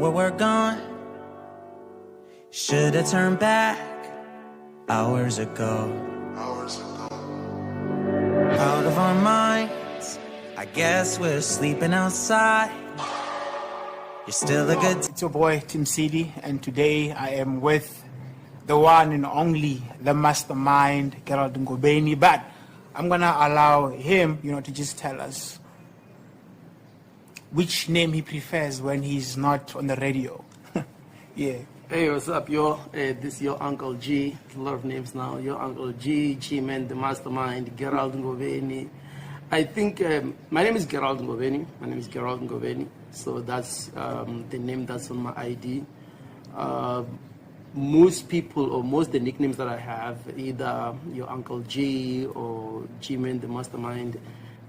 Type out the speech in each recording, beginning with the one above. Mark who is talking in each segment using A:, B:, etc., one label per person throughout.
A: where we're gone. Should've turned back hours ago. Out of our minds, I guess we're sleeping outside. You're still a good...
B: It's your boy, Tim City, and today I am with the one and only, the mastermind, Gerald Ngobeni. But I'm going to allow him, to just tell us which name he prefers when he's not on the radio. Yeah.
C: Hey, what's up, yo? This is your Uncle G. A lot of names now. Your Uncle G, G-Man, the mastermind, Gerald Ngobeni. I think my name is Gerald Ngobeni. So that's the name that's on my ID. Most people, or most the nicknames that I have, either your Uncle G or G-Man, the mastermind,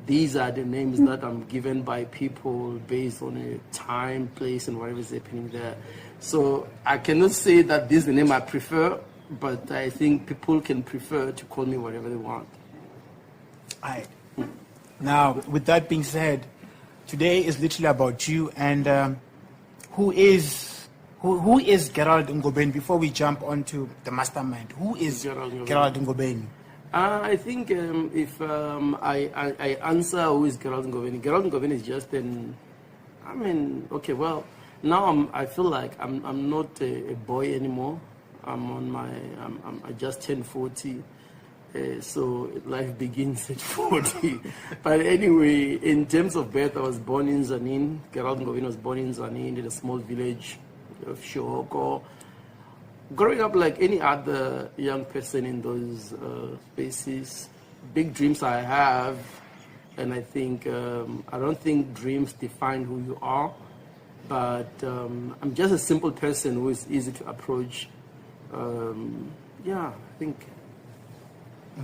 C: these are the names that I'm given by people based on a time, place, and whatever is happening there. So I cannot say that this is the name I prefer, but I think people can prefer to call me whatever they want.
B: All right. Now, with that being said, today is literally about you and who is Gerald Ngobeni? Before we jump onto the mastermind, who is Gerald Ngobeni?
C: I think if I answer who is Gerald Ngobeni is just now I feel like I'm not a boy anymore. I just turned 40. So life begins at 40. But anyway, in terms of birth, I was born in Zanin. Gerald Ngobeni was born in Zanin, in a small village of Shoko. Growing up like any other young person in those spaces, big dreams I have, and I think, I don't think dreams define who you are, but I'm just a simple person who is easy to approach. I think.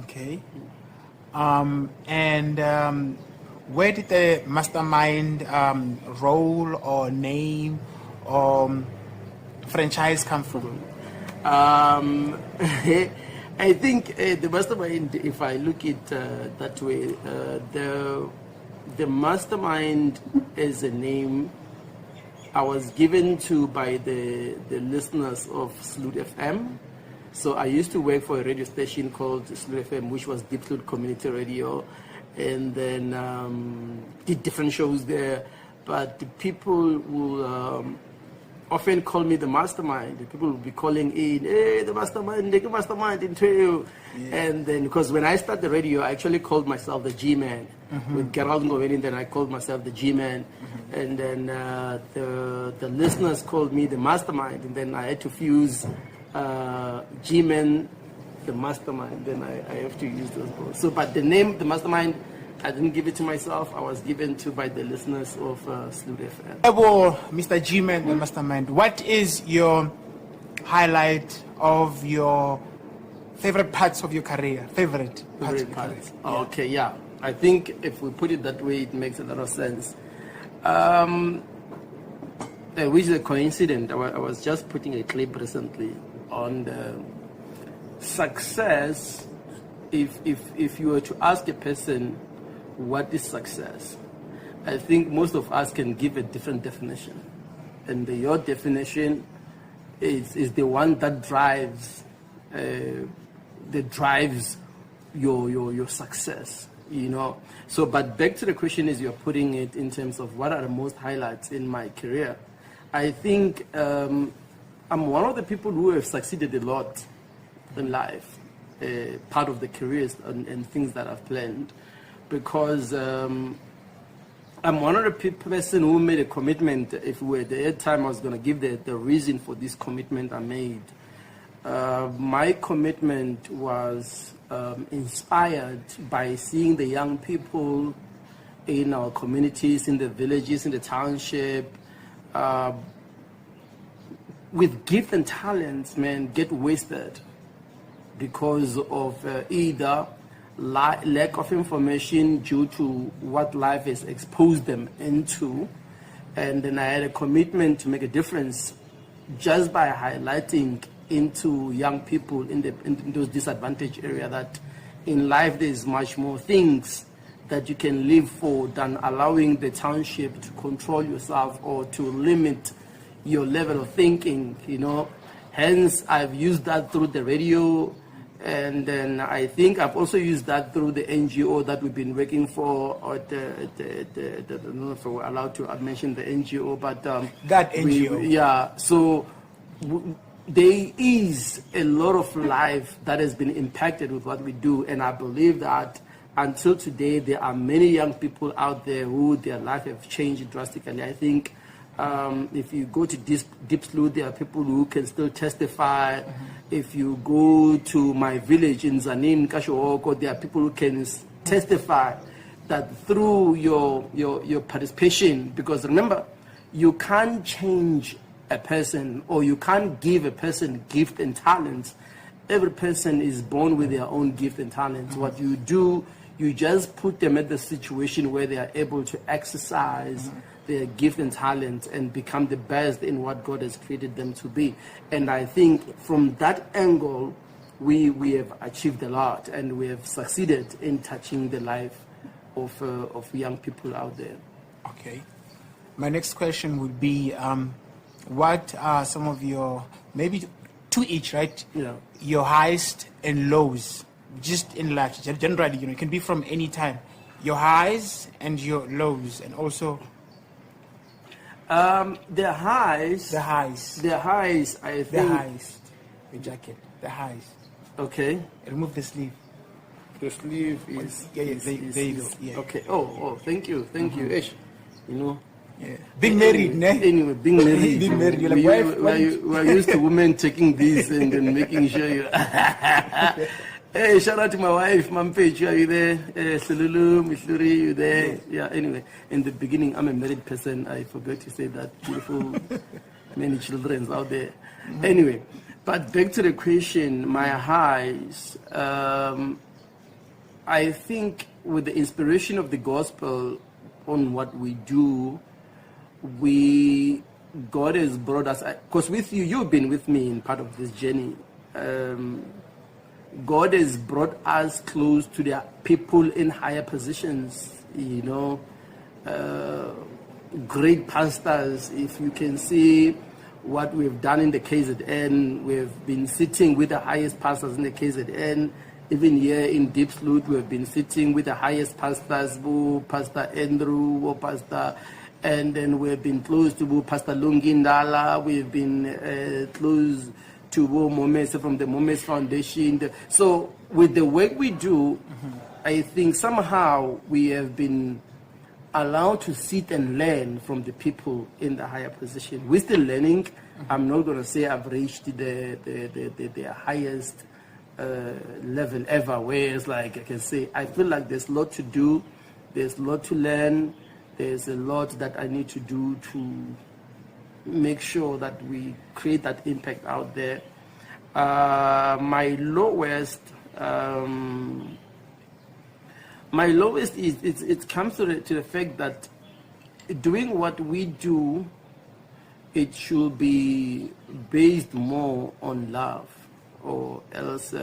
B: Okay. Where did the mastermind role or name or franchise come from?
C: I think the mastermind, if I look at that way, the mastermind is a name I was given to by the listeners of Sloot FM. So I used to work for a radio station called Sloot FM, which was Deep Sloot Community Radio, and then did different shows there. But the people will often call me the mastermind. The people will be calling in, hey, the mastermind into you. Yeah. And then, because when I started the radio, I actually called myself the G-Man. Mm-hmm. With Gerald Ngobeni, then I called myself the G-Man. Mm-hmm. And then the listeners called me the mastermind. And then I had to fuse G-Man, the mastermind. Then I have to use those both. So, but the name, the mastermind, I didn't give it to myself. I was given to by the listeners of Sloot FM.
B: Well, Mr. G-Man, the mastermind, what is your highlight of your favorite parts of your career? Favorite parts of your career?
C: Okay, yeah. I think if we put it that way, it makes a lot of sense. Which is a coincidence. I was just putting a clip recently on the success. If you were to ask a person, what is success? I think most of us can give a different definition. And your definition is the one that drives your success, So, but back to the question is you're putting it in terms of what are the most highlights in my career. I think I'm one of the people who have succeeded a lot in life, part of the careers and things that I've planned. Because I'm one of the person who made a commitment. If we were there at time, I was going to give the reason for this commitment I made. My commitment was inspired by seeing the young people in our communities, in the villages, in the township, with gift and talents, get wasted because of either lack of information due to what life has exposed them into. And then I had a commitment to make a difference just by highlighting into young people in those disadvantaged areas that in life there's much more things that you can live for than allowing the township to control yourself or to limit your level of thinking, Hence, I've used that through the radio, and then I think I've also used that through the NGO that we've been working for. I don't know if we're allowed to mention the NGO, but
B: that NGO.
C: So there is a lot of life that has been impacted with what we do, and I believe that until today there are many young people out there who their life have changed drastically. I think if you go to Deep Sloot, there are people who can still testify. If you go to my village in Zanin, Kashooko, there are people who can testify that through your participation, because remember, you can't change a person, or you can't give a person gift and talents. Every person is born with their own gift and talents. What you do, you just put them at the situation where they are able to exercise their gift and talent and become the best in what God has created them to be. And I think from that angle, we have achieved a lot, and we have succeeded in touching the life of young people out there.
B: Okay. My next question would be, what are some of your, maybe two each, right?
C: Yeah.
B: Your highest and lows, just in life, generally, it can be from any time. Your highs and your lows, and also
C: the highs.
B: I think. The highs. The jacket. The highs.
C: Okay.
B: Remove the sleeve.
C: The sleeve is.
B: Yeah, there you go. Yeah.
C: Okay. Oh, thank you. Ish.
B: Yeah. Being married, ne?
C: Anyway, being married.
B: Being married. You're like,
C: we're used to women taking this and then making sure you. Hey, shout out to my wife, Mampechu, are you there? Sululu, Mishuri, you there? Yeah, anyway, in the beginning, I'm a married person. I forgot to say that. Beautiful, many children out there. Anyway, but back to the question, my highs. I think with the inspiration of the gospel on what we do, God has brought us, because with you, you've been with me in part of this journey. God has brought us close to the people in higher positions, great pastors. If you can see what we've done in the KZN, we've been sitting with the highest pastors in the KZN. Even here in Deep Sloot, we've been sitting with the highest pastors, Pastor Andrew, Pastor, and then we've been close to Pastor Lungindala. We've been close to Momes from the Momes Foundation. So with the work we do, I think somehow we have been allowed to sit and learn from the people in the higher position. We're still learning. I'm not going to say I've reached the highest level ever, whereas like I can say, I feel like there's a lot to do, there's a lot to learn, there's a lot that I need to do to make sure that we create that impact out there. My lowest is it comes to the fact that doing what we do, it should be based more on love, or else.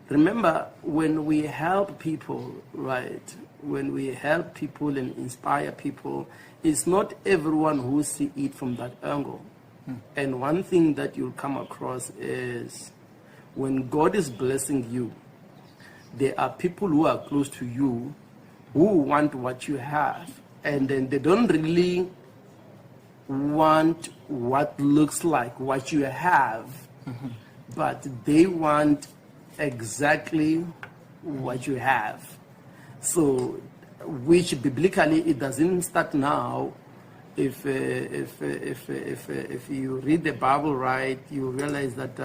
C: Remember, when we help people, right? When we help people and inspire people, it's not everyone who see it from that angle. And one thing that you'll come across is when God is blessing you, there are people who are close to you who want what you have, and then they don't really want what looks like what you have, but they want exactly what you have. So, which biblically it doesn't start now. If you read the Bible right, you realize that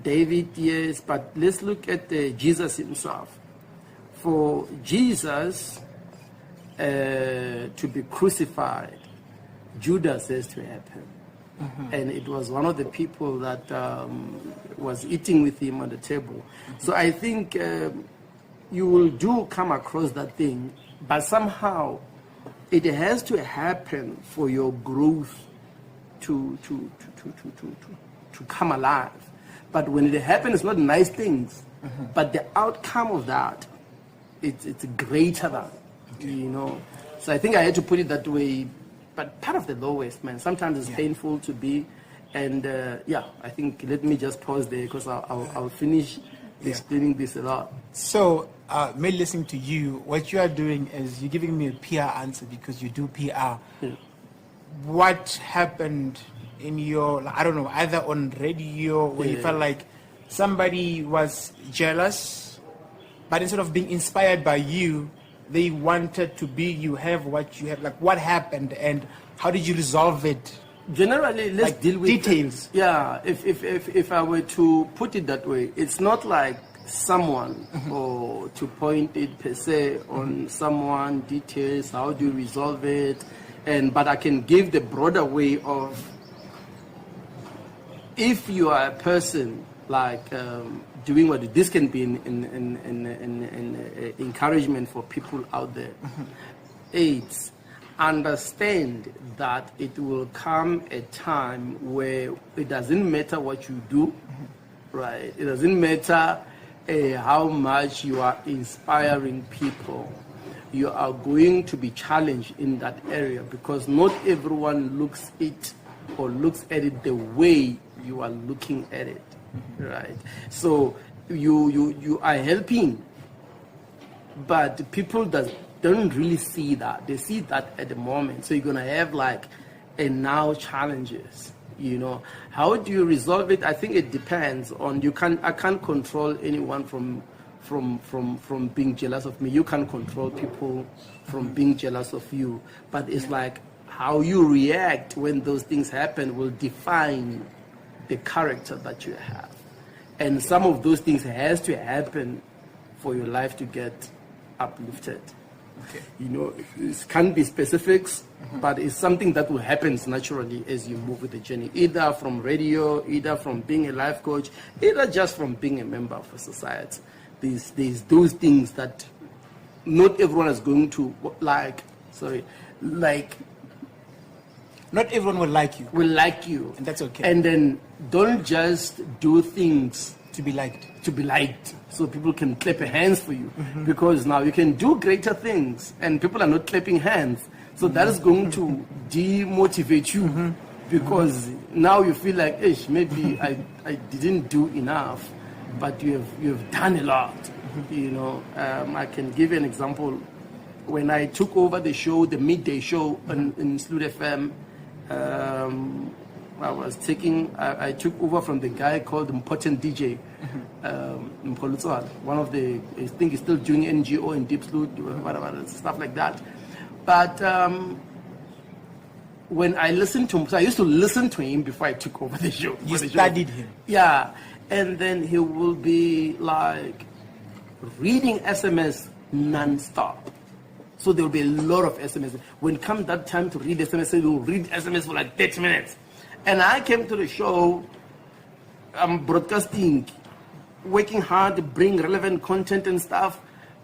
C: David, yes, but let's look at Jesus himself. For Jesus to be crucified, Judas has to happen. And it was one of the people that was eating with him on the table. So I think you will come across that thing, but somehow it has to happen for your growth to come alive. But when it happens, it's not nice things, but the outcome of that, it's greater than, So I think I had to put it that way. but part of the lowest, man. Sometimes it's painful to be, and I think let me just pause there because I'll finish explaining this a lot.
B: So, me listening to you, what you are doing is you're giving me a PR answer because you do PR.
C: Yeah.
B: What happened in your, I don't know, either on radio where you felt like somebody was jealous, but instead of being inspired by you, they wanted to be you, have what you have. Like, what happened and how did you resolve it?
C: Generally, let's
B: Like
C: deal with
B: details.
C: Yeah, if I were to put it that way, it's not like someone or to point it per se on someone, details, how do you resolve it, but I can give the broader way of if you are a person like doing what this can be an encouragement for people out there. It's understand that it will come a time where it doesn't matter what you do, right? It doesn't matter how much you are inspiring people. You are going to be challenged in that area because not everyone looks at it the way you are looking at it, right? So you are helping, but people don't really see that. They see that at the moment. So you're gonna have like a now challenges. You know, how do you resolve it? I think it depends on I can't control anyone from being jealous of me. You can't control people from being jealous of you. But it's like how you react when those things happen will define the character that you have. And some of those things has to happen for your life to get uplifted.
B: Okay.
C: You know, it can't be specifics, but it's something that will happen naturally as you move with the journey, either from radio, either from being a life coach, either just from being a member of a society. There's those things that not everyone is going to like.
B: Not everyone will like you.
C: Will like you.
B: And that's okay.
C: And then don't just do things
B: To be liked.
C: so people can clap your hands for you, because now you can do greater things and people are not clapping hands, so that is going to demotivate you because now you feel like maybe I didn't do enough, but you have done a lot. You know, I can give you an example. When I took over the show, the midday show in Sloot FM, I took over from the guy called Important DJ, one of the, I think he's still doing NGO in Deep Sloot, whatever, stuff like that. But when I listened to him, so I used to listen to him before I took over the show.
B: You studied him.
C: Yeah, and then he will be like reading SMS non-stop. So there will be a lot of SMS. When come that time to read SMS, he will read SMS for like 30 minutes. And I came to the show, I'm broadcasting, working hard to bring relevant content and stuff,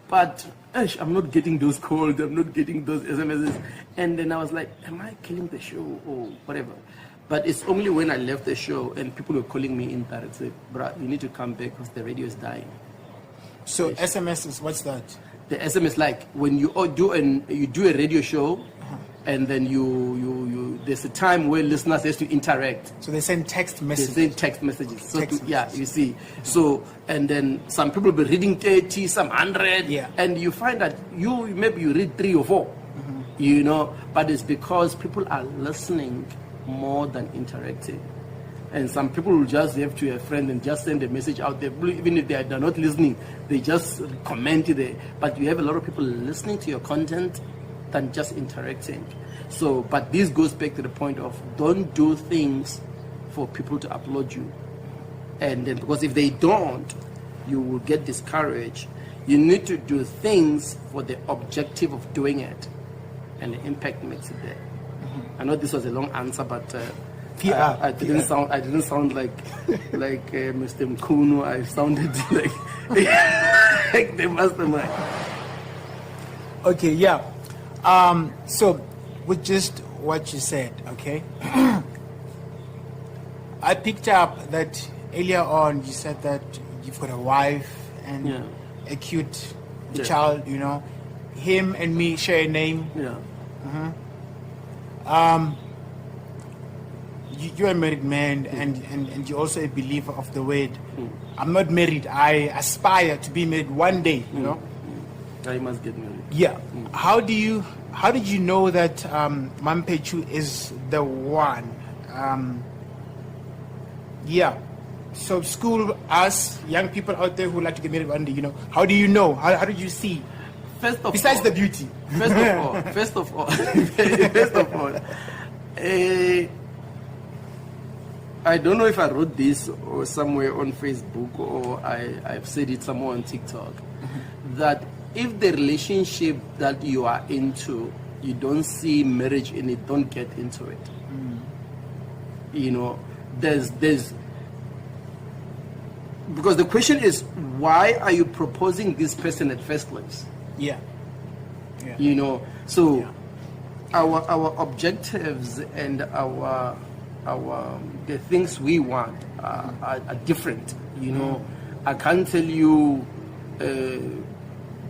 C: but I'm not getting those calls, I'm not getting those SMSs. And then I was like, am I killing the show or whatever? But it's only when I left the show and people were calling me in that and said, bro, you need to come back because the radio is dying.
B: So SMSs, what's that?
C: The SMS, like when you do a radio show, and then there's a time where listeners has to interact.
B: So they send text messages.
C: They send text messages. So you see. So, and then some people will be reading 30, some 100.
B: Yeah.
C: And you find that maybe you read 3 or 4, you know, but it's because people are listening more than interacting. And some people will just have to a friend and just send a message out there. Even if they're not listening, they just comment there. But you have a lot of people listening to your content than just interacting. So, but this goes back to the point of don't do things for people to applaud you. And then, because if they don't, you will get discouraged. You need to do things for the objective of doing it, and the impact makes it there. I know this was a long answer, but I didn't sound like Mr. Mkuno. I sounded like the mastermind.
B: Okay, yeah. So, with just what you said, okay, I picked up that earlier on you said that you've got a wife and a cute child, you know. Him and me share a name.
C: Yeah.
B: You're a married man, and you're also a believer of the word. I'm not married. I aspire to be married one day. You know.
C: I must get married.
B: Yeah. How did you know that Mampechu is the one? Yeah. So school us young people out there who like to get married one day. You know. How do you know? How did you see? Besides the beauty.
C: First of all, I don't know if I wrote this or somewhere on Facebook or I've said it somewhere on TikTok, that if the relationship that you are into, you don't see marriage in it, don't get into it. You know, there's because the question is, why are you proposing this person at first place?
B: Yeah.
C: You know, so our objectives and our the things we want are different. You know, I can't tell you,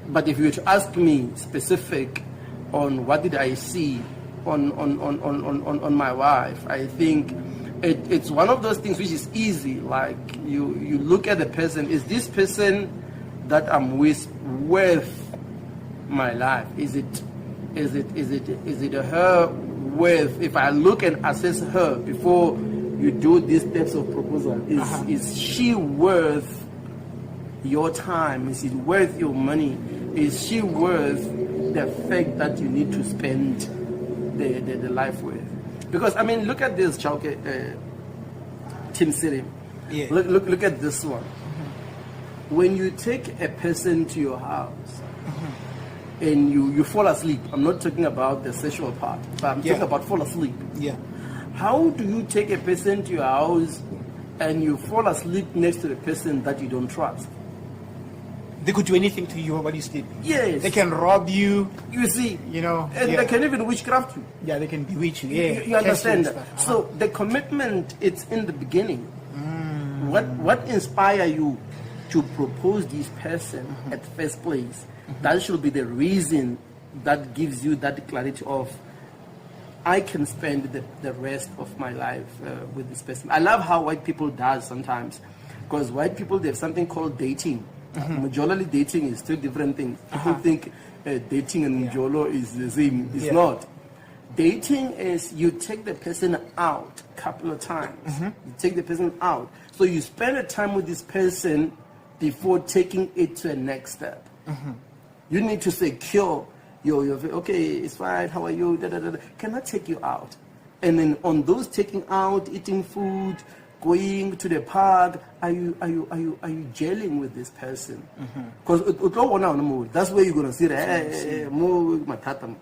C: but if you were to ask me specific on what did I see on my wife, I think it's one of those things which is easy. Like you look at the person, is this person that I'm with worth my life? Is it her worth? If I look and assess her before you do these types of proposal, is she worth your time? Is it worth your money? Is she worth the fact that you need to spend the life with? Because I mean, look at this Chauke Team City.
B: Yeah.
C: Look at this one. When you take a person to your house and you fall asleep, I'm not talking about the sexual part, but I'm talking about fall asleep.
B: Yeah.
C: How do you take a person to your house and you fall asleep next to the person that you don't trust?
B: They could do anything to you while you sleep.
C: Yes.
B: They can rob you.
C: You see,
B: You know.
C: and they can even witchcraft you.
B: Yeah, they can bewitch you. Yeah.
C: You understand
B: Catch you
C: that?
B: and stuff.
C: So the commitment, it's in the beginning. What inspire you to propose this person at first place? That should be the reason that gives you that clarity of, I can spend the rest of my life with this person. I love how white people does sometimes, because white people, they have something called dating. Majority dating is two different things. People think dating and Mjolo is the same. It's not. Dating is you take the person out a couple of times. You take the person out. So you spend a time with this person before taking it to the next step. You need to secure your okay, it's fine, how are you? Da, da, da, da. Can I take you out? And then on those taking out, eating food, going to the park, are you gelling with this person? Because that's where you're gonna see the more matata.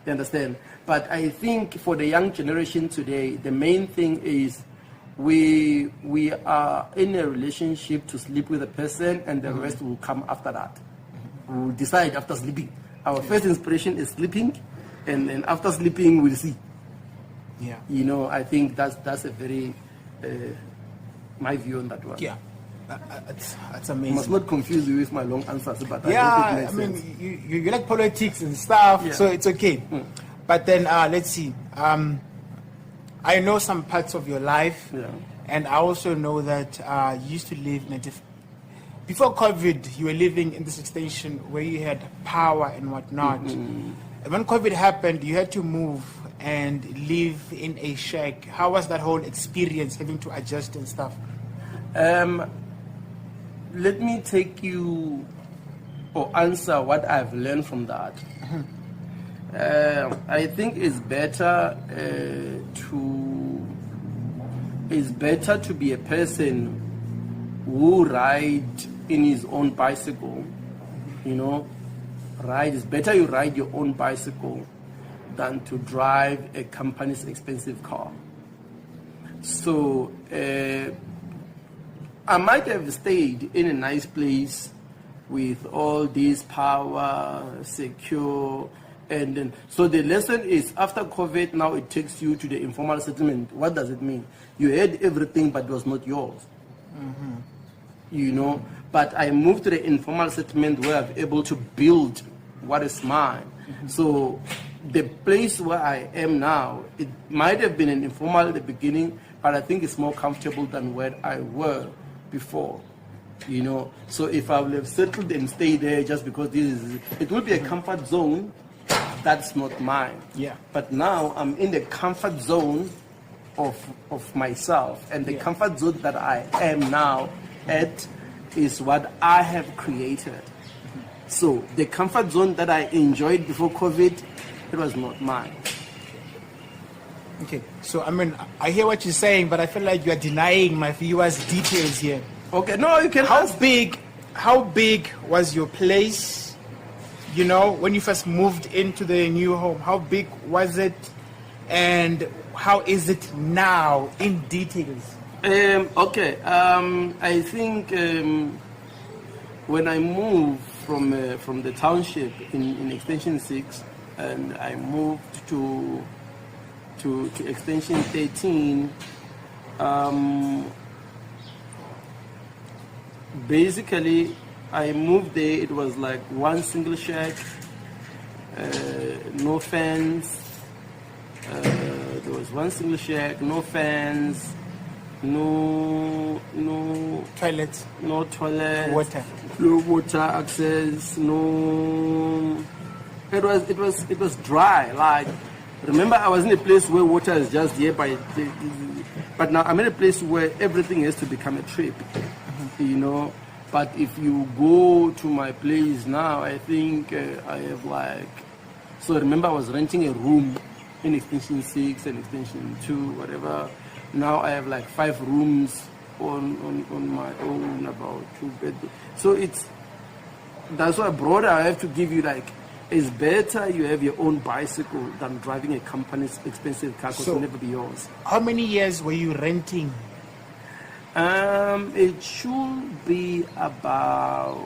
C: You understand? But I think for the young generation today, the main thing is we are in a relationship to sleep with a person, and the rest will come after that. We'll decide after sleeping. Our first inspiration is sleeping, and then after sleeping we'll see.
B: Yeah.
C: You know, I think that's a very my view on that one.
B: Yeah. That's
C: I
B: amazing.
C: must not confuse you with my long answers, but
B: Yeah,
C: I
B: I
C: think it makes sense.
B: mean, you like politics and stuff,
C: Yeah.
B: so it's okay. But then, let's see. I know some parts of your life, and I also know that you used to live in a before COVID, you were living in this extension where you had power and whatnot. And when COVID happened, you had to move and live in a shack. How was that whole experience, having to adjust and stuff?
C: Let me take you or answer what I've learned from that. I think it's better to be a person who ride in his own bicycle. You know, it's better you ride your own bicycle than to drive a company's expensive car. So I might have stayed in a nice place with all this power, secure, and then, so the lesson is, after COVID, now it takes you to the informal settlement. What does it mean? You had everything, but it was not yours. You know, but I moved to the informal settlement where I'm able to build what is mine. So the place where I am now, it might have been an informal at the beginning, but I think it's more comfortable than where I were before. You know, so if I would have settled and stayed there just because it will be a comfort zone, that's not mine.
B: Yeah.
C: But now I'm in the comfort zone of myself, and the comfort zone that I am now at is what I have created. So the comfort zone that I enjoyed before COVID, it was not mine.
B: Okay, so I mean, I hear what you're saying, but I feel like you are denying my viewers details here.
C: Okay, no, you can
B: How
C: ask.
B: how big was your place, you know, when you first moved into the new home? How big was it, and how is it now in details?
C: Okay, I think when I moved from the township in Extension 6, and I moved to Extension 13, basically I moved there, it was like one single shack, no fence. There was one single shack, no fence, no
B: Toilets,
C: no toilet,
B: water.
C: no water access, no. It was dry. Like, remember, I was in a place where water is just here, but now I'm in a place where everything has to become a trip, you know. But if you go to my place now, I think I have like. So remember, I was renting a room in Extension 6 and Extension 2, whatever. Now I have like 5 rooms on my own, about 2 bedrooms. So that's why broader I have to give you, like, it's better you have your own bicycle than driving a company's expensive car, because it'll never be yours.
B: How many years were you renting?
C: It should be about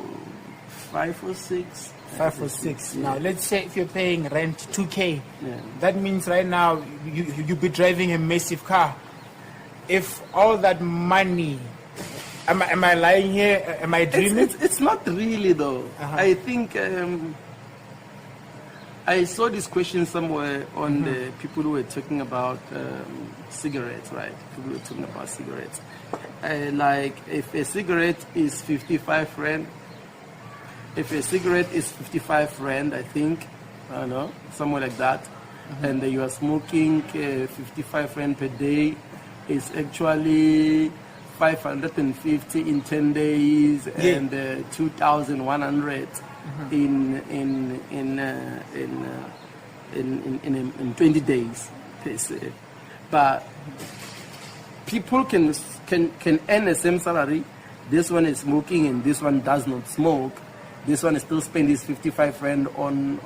C: 5 or 6.
B: 5 or 6. Now, let's say if you're paying rent 2K,
C: Yeah.
B: that means right now you'll be driving a massive car. If all that money, am I lying here? Am I dreaming?
C: It's not really though. I think I saw this question somewhere on the people who were talking about cigarettes, right? People were talking about cigarettes. Like, if a cigarette is 55 rand, if a cigarette is 55 rand, I think, I don't know, somewhere like that, and you are smoking 55 rand per day, is actually 550 in 10 days and 2,100 in 20 days, per se. But people can earn the same salary. This one is smoking and this one does not smoke. This one is still spending his 55 rand on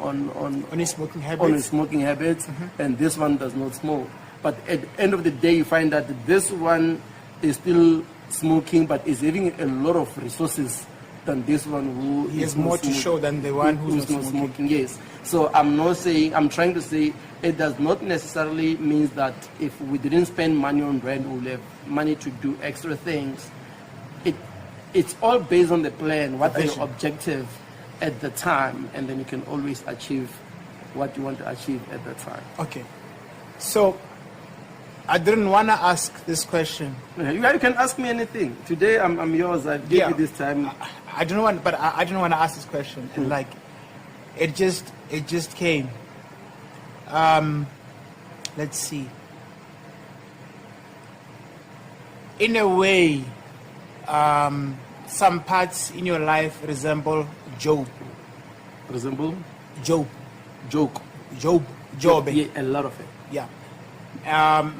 B: his smoking habits.
C: On his smoking habits, and this one does not smoke. But at the end of the day, you find that this one is still smoking, but is having a lot of resources than this one who
B: He
C: is
B: has more
C: not
B: to show than the one who's
C: not
B: not smoking.
C: Yes. So I'm trying to say it does not necessarily mean that if we didn't spend money on rent, we'll have money to do extra things. It's all based on the plan. What are your objective at the time, and then you can always achieve what you want to achieve at the time.
B: Okay. So, I didn't want to ask this question.
C: Yeah, you can ask me anything. Today I'm yours. I give you this time.
B: I don't want, but I didn't want to ask this question, and like, it just came. Let's see. In a way, some parts in your life resemble Job.
C: Resemble?
B: Job.
C: Joke.
B: Job.
C: Yeah, a lot of it.
B: Yeah.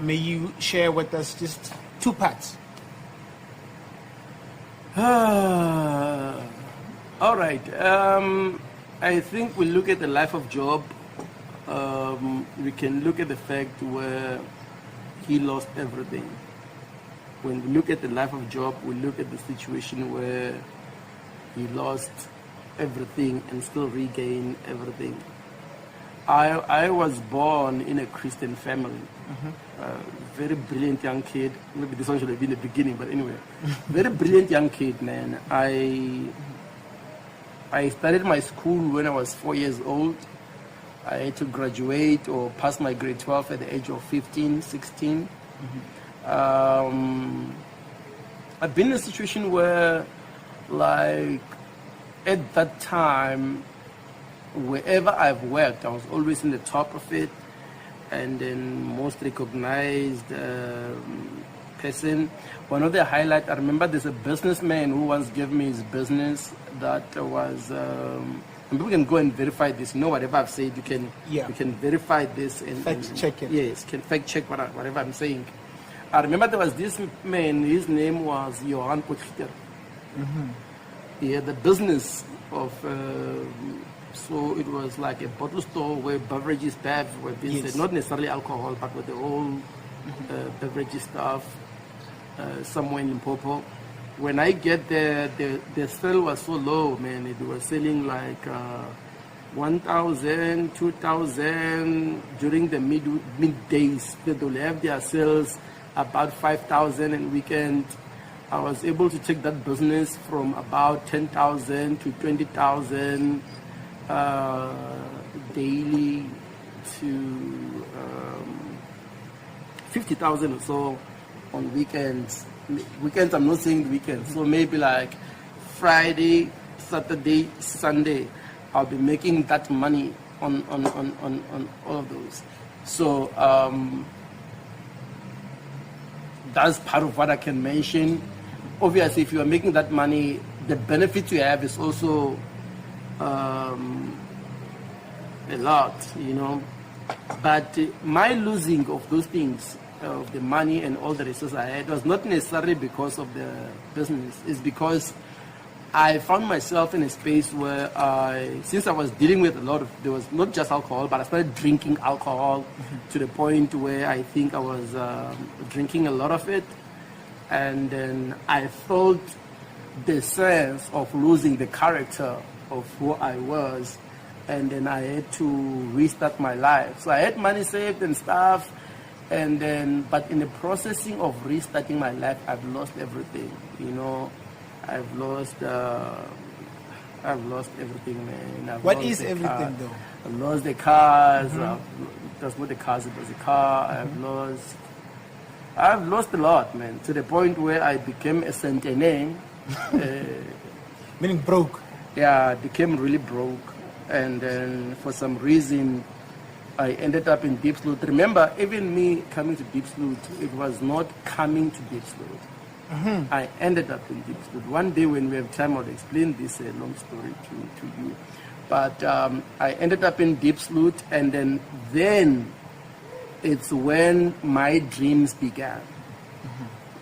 B: May you share with us just 2 parts?
C: All right. I think we look at the life of Job. We can look at the fact where he lost everything. When we look at the life of Job, we look at the situation where he lost everything and still regained everything. I was born in a Christian family. Very brilliant young kid. Maybe this one should have been the beginning, but anyway. Very brilliant young kid, man. I started my school when I was 4 years old. I had to graduate or pass my grade 12 at the age of 15, 16. I've been in a situation where, like, at that time, wherever I've worked, I was always in the top of it, and then most recognized person. One of the highlights, I remember there's a businessman who once gave me his business that was, and people can go and verify this. You know, whatever I've said, you can verify this and
B: check it.
C: Yes, can fact check whatever I'm saying. I remember there was this man, his name was Johan Potgieter. He had the business of, so it was like a bottle store where beverages, were being said, not necessarily alcohol, but with the whole beverages stuff, somewhere in Limpopo. When I get there, the sale was so low, man. It was selling like 1,000, 2,000 during the middays. They will have their sales about 5,000 and weekend. I was able to take that business from about 10,000 to 20,000 daily to 50,000 or so on weekends. Weekends, I'm not saying weekends. So maybe like Friday, Saturday, Sunday, I'll be making that money on all of those. So that's part of what I can mention. Obviously, if you are making that money, the benefit you have is also a lot, you know. But my losing of those things, of the money and all the resources I had, was not necessarily because of the business. It's because I found myself in a space where since I was dealing with a lot of, there was not just alcohol, but I started drinking alcohol to the point where I think I was drinking a lot of it. And then I felt the sense of losing the character of who I was. And then I had to restart my life. So I had money saved and stuff. And then, but in the processing of restarting my life, I've lost everything, you know. I've lost everything, man.
B: What is everything, though?
C: I've lost the cars. That's not the cars, it was a car. I've lost a lot, man, to the point where I became a centenaire.
B: Meaning broke?
C: Yeah, I became really broke. And then for some reason, I ended up in Deep Sloot. Remember, even me coming to Deep Sloot, it was not coming to Deep Sloot. I ended up in Deep Sloot. One day when we have time, I'll explain this long story to you. But I ended up in Deep Sloot, and then it's when my dreams began.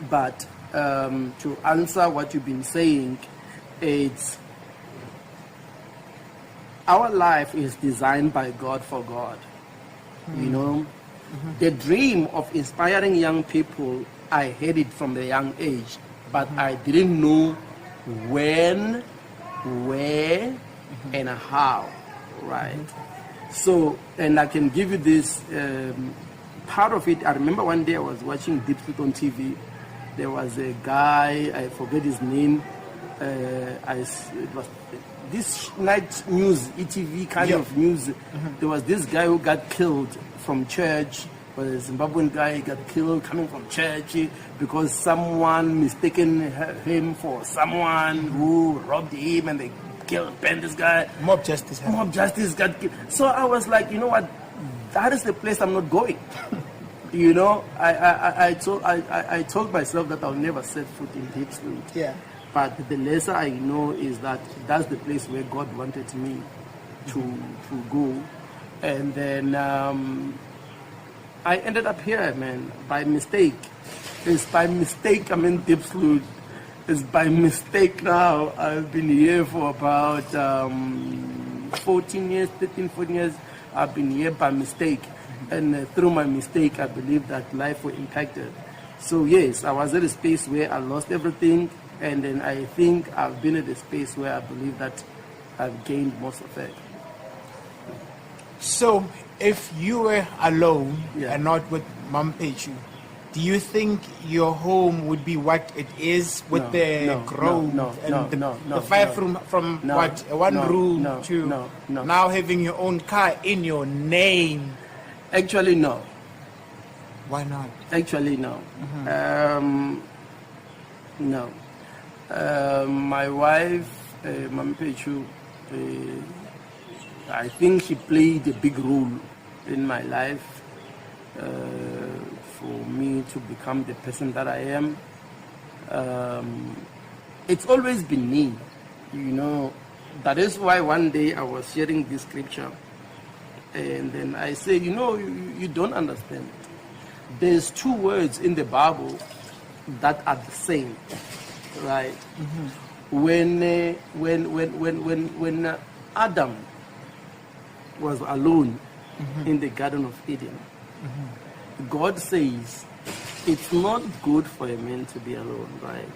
C: But to answer what you've been saying, it's our life is designed by God for God. You know, the dream of inspiring young people, I had it from the young age, but I didn't know when, where, and how, right? So, and I can give you this part of it. I remember one day I was watching Deep Sloot on TV. There was a guy, I forget his name. It was this night news, ETV kind of news. There was this guy who got killed from church. Was a Zimbabwean guy got killed coming from church because someone mistaken him for someone who robbed him, and they banned this guy.
B: Mob justice
C: got killed. So I was like, you know what? That is the place I'm not going. You know, I told myself that I'll never set foot in Deep Sloot.
B: Yeah.
C: But the lesser I know is that that's the place where God wanted me to go. And then I ended up here, man, by mistake. It's by mistake I'm in Deep Sloot. It's by mistake now. I've been here for about 14 years. I've been here by mistake. And through my mistake, I believe that life was impacted. So yes, I was at a space where I lost everything. And then I think I've been at a space where I believe that I've gained most of it.
B: So, if you were alone and not with Mom Pechu, Do you think your home would be what it is with
C: No,
B: the
C: no,
B: grove
C: no,
B: and
C: no,
B: the five
C: no.
B: from
C: No,
B: what one
C: no,
B: room
C: no,
B: to
C: no.
B: now having your own car in your name?
C: Actually, no.
B: Why not?
C: Actually, no. No. My wife, Mami Pechu, I think she played a big role in my life for me to become the person that I am. It's always been me, you know. That is why one day I was sharing this scripture, and then I said, you know, you don't understand. There's two words in the Bible that are the same, right? When Adam was alone in the Garden of Eden, God says it's not good for a man to be alone, right?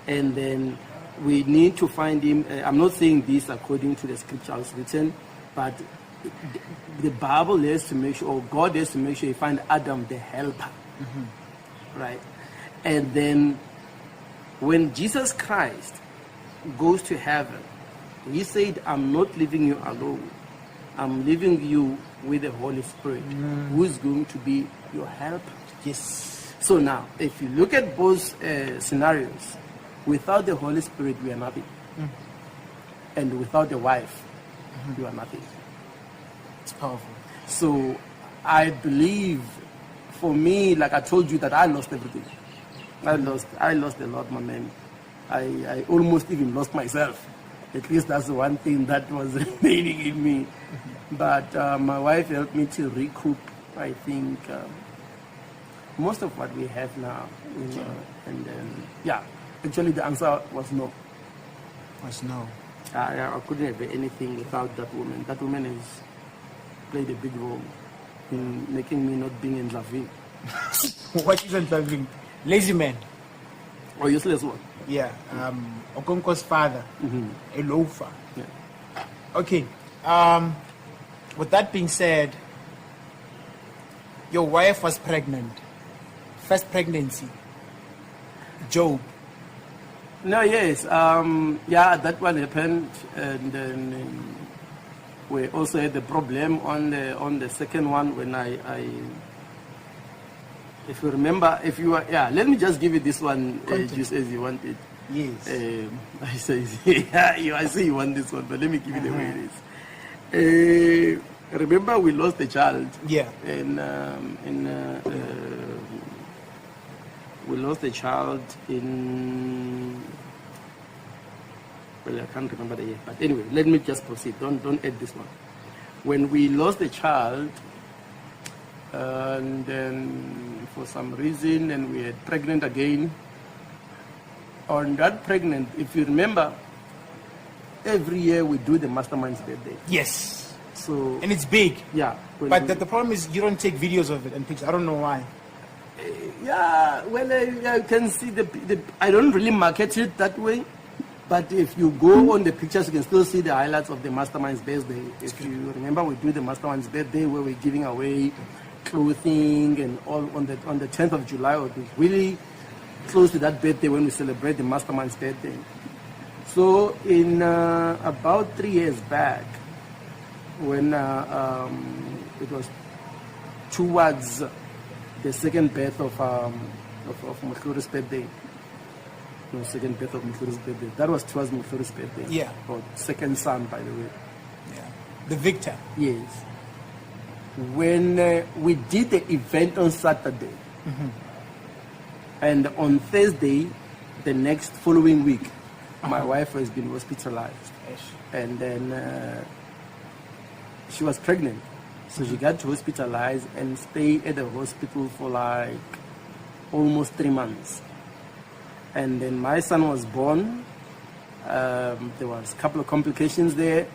C: And then we need to find him. I'm not saying this according to the scriptures written, but the Bible has to make sure, or God has to make sure, you find Adam the helper, right? And then when Jesus Christ goes to heaven, he said, I'm not leaving you alone. I'm leaving you with the Holy Spirit, who is going to be your helper.
B: Yes.
C: So now, if you look at both scenarios, without the Holy Spirit, we are nothing. And without the wife, you are nothing.
B: It's powerful.
C: So I believe, for me, like I told you, that I lost everything. I lost a lot, my man. I almost even lost myself. At least that's the one thing that was remaining in me. But my wife helped me to recoup, I think, most of what we have now. You know, and then, yeah, actually the answer was no.
B: Was no.
C: I couldn't have anything without that woman. That woman has played a big role in making me not being in love.
B: What isn't loving? Lazy man.
C: Or useless one.
B: Yeah. Okonko's father. A loafer.
C: Yeah.
B: Okay. With that being said, your wife was pregnant. First pregnancy. Job.
C: No, yes. Yeah, that one happened, and then we also had the problem on the second one when I if you remember, if you are, yeah, let me just give you this one just as you want it.
B: Yes.
C: I say, yeah, I say you want this one, but let me give you the way it is. Remember, we lost a child.
B: Yeah.
C: And we lost a child in. Well, I can't remember the year, but anyway, let me just proceed. Don't add this one. When we lost a child, and then for some reason, and we were pregnant again. On that pregnant, if you remember, every year we do the mastermind's birthday.
B: Yes.
C: So
B: And it's big.
C: yeah,
B: But the problem is you don't take videos of it and pictures. I don't know why.
C: yeah, well, I can see the I don't really market it that way. But if you go on the pictures, you can still see the highlights of the mastermind's birthday. If you remember, we do the mastermind's birthday where we're giving away clothing and all on the 10th of July, or really close to that birthday when we celebrate the mastermind's birthday. So in about 3 years back, when it was towards the second birth of Mhluri's birthday. No, second birth of Mhluri's birthday. That was towards Mhluri's birthday.
B: Yeah.
C: Or second son, by the way.
B: Yeah. The victor.
C: Yes. When we did the event on Saturday, and on Thursday, the next following week, my wife has been hospitalized.
B: Yes.
C: And then she was pregnant. So she got hospitalized and stayed at the hospital for like almost 3 months. And then my son was born. There was a couple of complications there.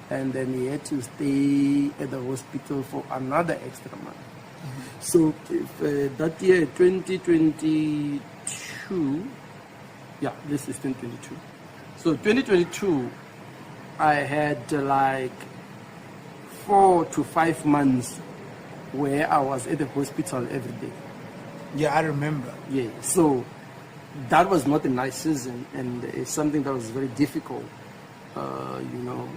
C: And then he had to stay at the hospital for another extra month. So if, that year, 2022, yeah, this is 2022. So 2022, I had like 4 to 5 months where I was at the hospital every day.
B: Yeah, I remember.
C: Yeah, so that was not a nice season, and it's something that was very difficult,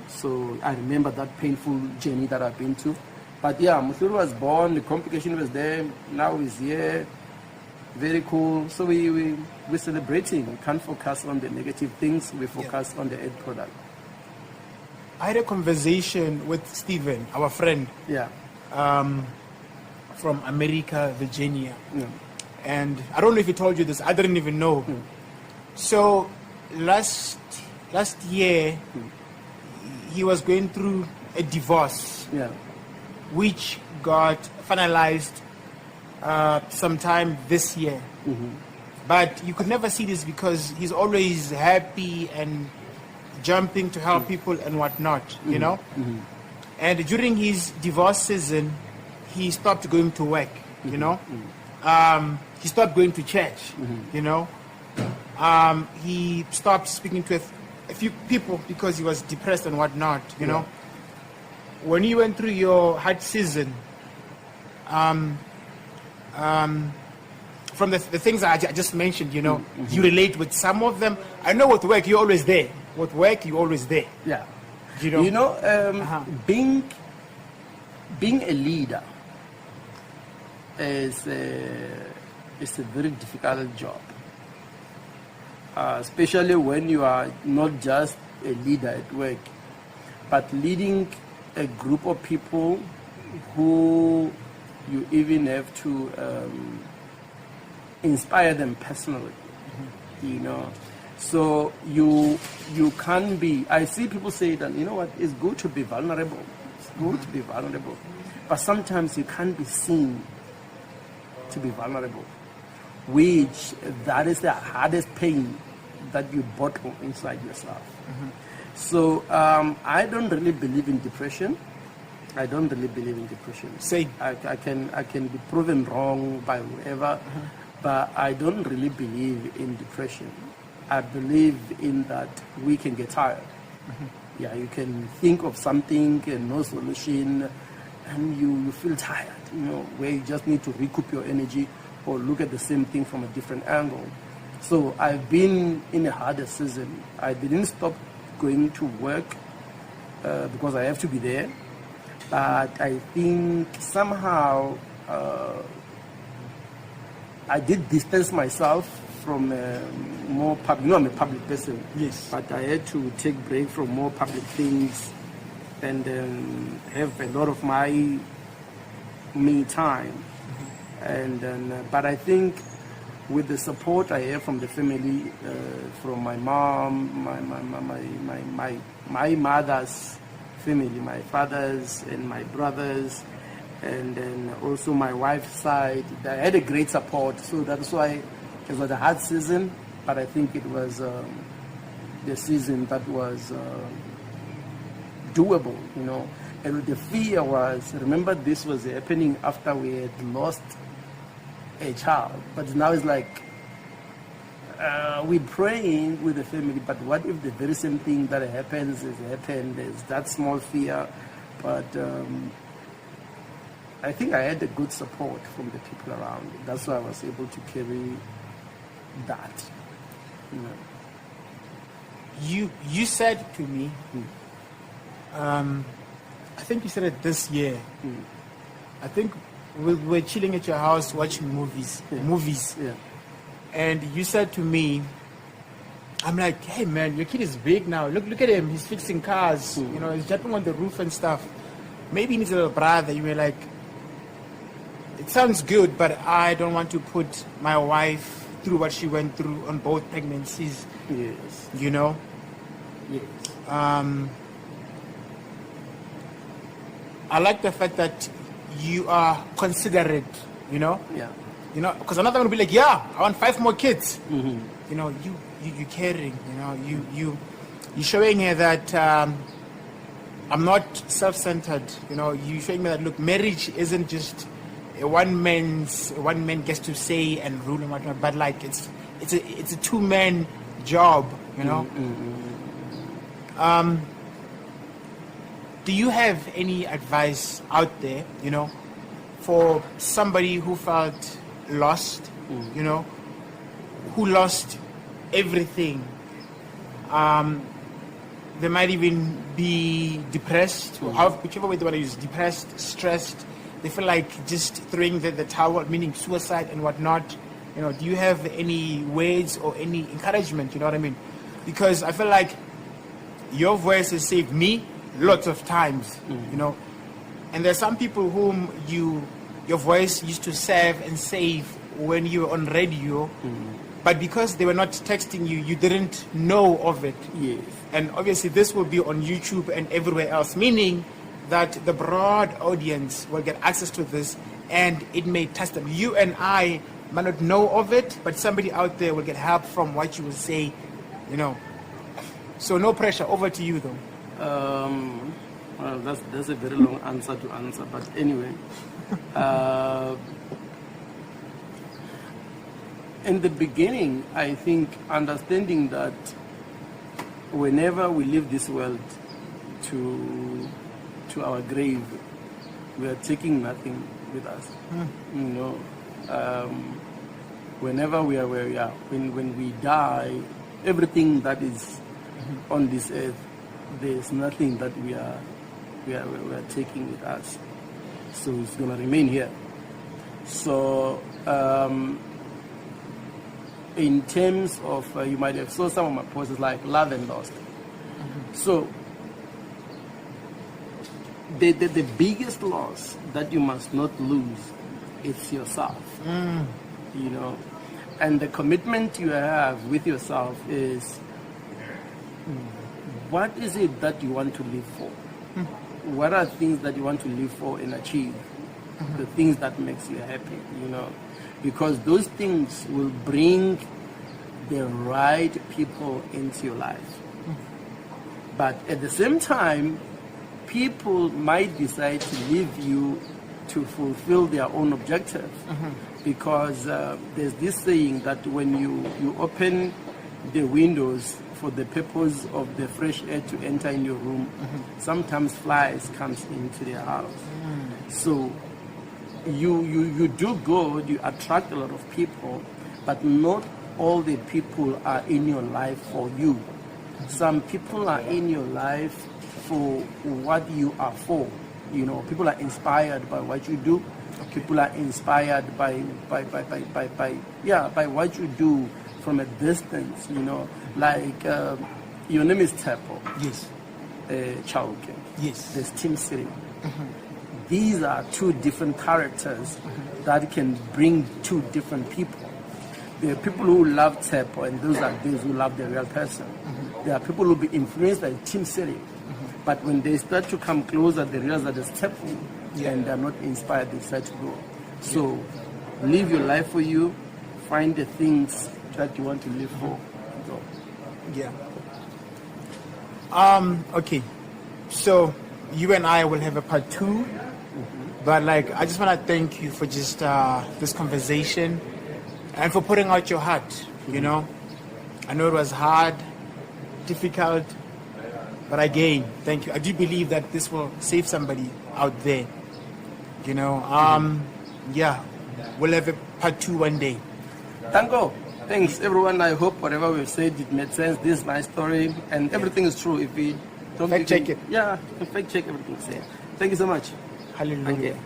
C: So I remember that painful journey that I've been to. But yeah, Muthuru was born, the complication was there, now he's here, very cool. So we're celebrating. We can't focus on the negative things, we focus on the end product.
B: I had a conversation with Stephen, our friend,
C: Yeah.
B: from America, Virginia.
C: Yeah.
B: And I don't know if he told you this, I didn't even know. So last year, he was going through a divorce,
C: Yeah.
B: which got finalized sometime this year. But you could never see this because he's always happy and jumping to help people and whatnot, you know? And during his divorce season, he stopped going to work, you know? He stopped going to church, you know? He stopped speaking to a few people because he was depressed and whatnot, you know? When you went through your hard season, from the things I just mentioned, you know, you relate with some of them. I know with work, you're always there. With work, you're always there.
C: Yeah.
B: You know?
C: Being a leader is a very difficult job, especially when you are not just a leader at work, but leading a group of people who you even have to inspire them personally, you know. So you can't be. I see people say that, you know what, it's good to be vulnerable. It's good to be vulnerable, but sometimes you can't be seen to be vulnerable, which that is the hardest pain that you bottle inside yourself. So I don't really believe in depression. I don't really believe in depression.
B: Say
C: I can be proven wrong by whoever, but I don't really believe in depression. I believe in that we can get tired. Yeah, you can think of something and no solution, and you feel tired, you know, where you just need to recoup your energy or look at the same thing from a different angle. So I've been in a harder season. I didn't stop going to work because I have to be there. But I think somehow I did distance myself from more public. You know, I'm a public person.
B: Yes.
C: But I had to take break from more public things and have a lot of my me time. And but I think with the support I have from the family, from my mom, my mother's family, my father's and my brothers, and then also my wife's side, I had a great support. So that's why it was a hard season, but I think it was the season that was doable, you know. And the fear was, remember, this was happening after we had lost a child, but now it's like we're praying with the family, but what if the very same thing that happens has happened? There's that small fear, but I think I had a good support from the people around. That's why I was able to carry that. You know.
B: You said to me, I think you said it this year. I think we were chilling at your house watching movies.
C: Yeah.
B: And you said to me, I'm like, hey man, your kid is big now. Look at him. He's fixing cars. You know, he's jumping on the roof and stuff. Maybe he needs a little brother. You were like, it sounds good, but I don't want to put my wife through what she went through on both pregnancies.
C: Yes.
B: You know?
C: Yes.
B: I like the fact that you are considerate, you know?
C: Yeah.
B: You know, because another one will be like, yeah, I want 5 more kids. You know, you caring, you know, you're showing her that I'm not self-centered, you know, you showing me that, look, marriage isn't just one man gets to say and rule and whatnot, but like it's a 2-man job, you know? Do you have any advice out there, you know, for somebody who felt lost, you know, who lost everything. They might even be depressed, or whichever way they want to use, depressed, stressed. They feel like just throwing the towel, meaning suicide and whatnot. You know, do you have any words or any encouragement? You know what I mean? Because I feel like your voice has saved me lots of times, you know. And there's some people whom your voice used to serve and save when you were on radio, but because they were not texting you, you didn't know of it.
C: Yes.
B: And obviously this will be on YouTube and everywhere else, meaning that the broad audience will get access to this and it may test them. You and I might not know of it, but somebody out there will get help from what you will say, you know. So no pressure. Over to you, though.
C: Well, that's a very long answer to answer, but anyway. In the beginning, I think understanding that whenever we leave this world to our grave, we are taking nothing with us. You know, whenever we are where we are, when we die, everything that is on this earth, there's nothing that we are taking with us. So it's gonna remain here. So in terms of you might have saw some of my posts like love and lost. So the biggest loss that you must not lose is yourself. You know, and the commitment you have with yourself is, what is it that you want to live for? What are things that you want to live for and achieve? The things that makes you happy, you know, because those things will bring the right people into your life. But at the same time, people might decide to leave you to fulfill their own objectives, because there's this saying that when you open the windows for the purpose of the fresh air to enter in your room, sometimes flies comes into their house. So you do good, you attract a lot of people, but not all the people are in your life for you. Some people are in your life for what you are for. You know, people are inspired by what you do. People are inspired by what you do from a distance. You know, like your name is Tepo.
B: Yes.
C: Chauke.
B: Yes.
C: There's Tim City. These are two different characters that can bring two different people. There are people who love Tepo, and those are those who love the real person. There are people who will be influenced by Team City, but when they start to come closer, they realize that it's Tepo, and they're not inspired, they decide to go. So, live your life for you, find the things that you want to live for. Go.
B: Yeah. Okay. So, you and I will have a part 2, but like, I just want to thank you for just this conversation and for putting out your heart, you know. I know it was hard, difficult, but again, thank you. I do believe that this will save somebody out there, you know. Yeah, we'll have a part 2 one day.
C: Tango, thanks everyone. I hope whatever we've said, it made sense. This is my story, and everything is true. If we don't
B: Fact check it.
C: Yeah, fact check everything. Thank you so much.
B: Hallelujah.
C: Thank you.